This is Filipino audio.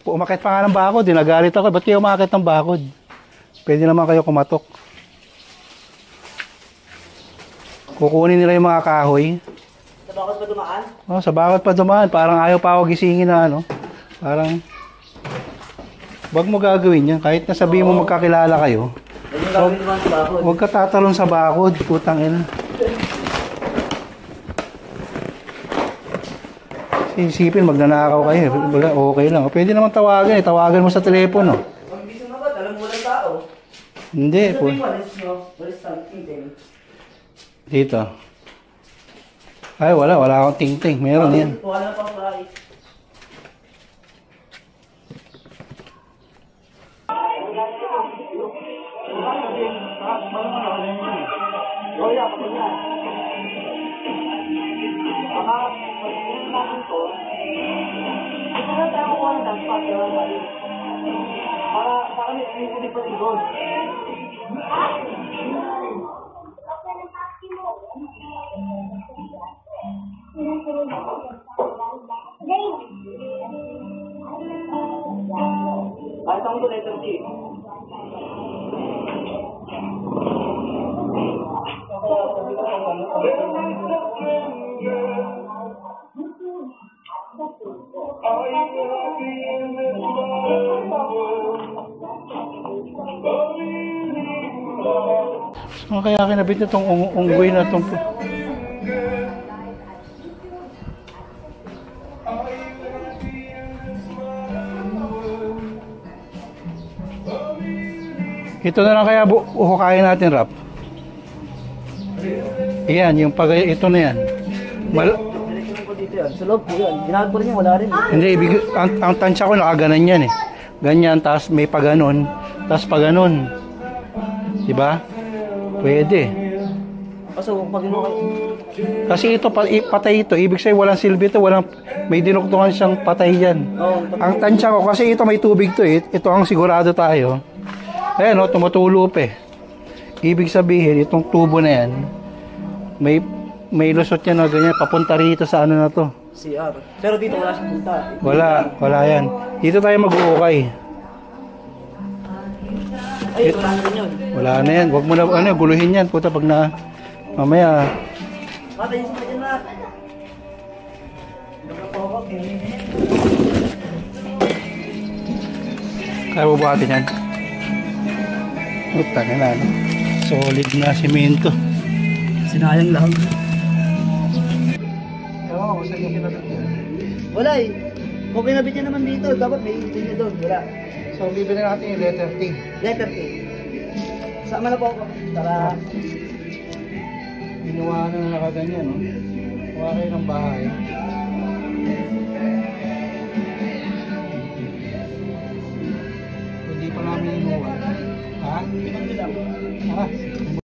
Umakit pa nga ng bakod, dinagalit ako. Ba't kayo umakit ng bakod? Pwede naman kayo kumatok. Kukunin nila yung mga kahoy. Sa bakod pa dumaan? Oh, sa bakod pa dumaan. Parang ayaw pa ako gisingin na ano. Parang, wag mo gagawin yan. Kahit nasabihin mo magkakilala kayo. Huwag ka tatalon sa bakod. Putang ina. Isipin, magnanakaw kayo. Okay lang. Pwede naman tawagan. Tawagan mo sa telepono. Hindi sumagot. Alam mo lang tao. Hindi. Dito. Ay, wala. Wala akong ting-ting. Meron yan. Wala pang price. Ay, tawag ko letter D. So, kaya kinabit na itong unggoy na itong... Ito na lang kaya hukayin natin, Rap. Ayan, yung ito na yan. Sa loob po yan. Ginagawa ko rin yan, wala rin. Hindi, ang tansya ko nakaganan yan eh. Ganyan, tapos may paganon, tapos paganon. Diba? Pwede. So, pag kasi ito, patay ito. Ibig sabihin, walang silbi ito. May dinuktungan siyang patay yan. Ang tansya ko, kasi ito may tubig to eh. Ito ang sigurado tayo. Ayan o, tumutulop eh. Ibig sabihin, itong tubo na yan, may lusot yan na ganyan, papunta rito sa ano na to. CR. Pero dito wala siyang punta. Wala yan. Dito tayo mag-uukay. Ay, wala na rin yun. Wala na yan. Huwag mo na, guluhin yan. Puta, pag na, mamaya. Matay yung sila dyan na. Nagkapawag eh. Kaya bubuhatin yan. Puta na ano. Solid na simento. Sinayang lang. Oo, saan yung kinabit yan? Wala eh. Kung kinabit niya naman dito, dapat may linya doon. Wala. So, bibili natin yung letter T. Letter T. Sama na po ako. Para... Ginawa na nakaganyan, no? Kuha kayo ng bahay. Hindi pa namin inuwa. Ha? Pinag-ilang. Ha?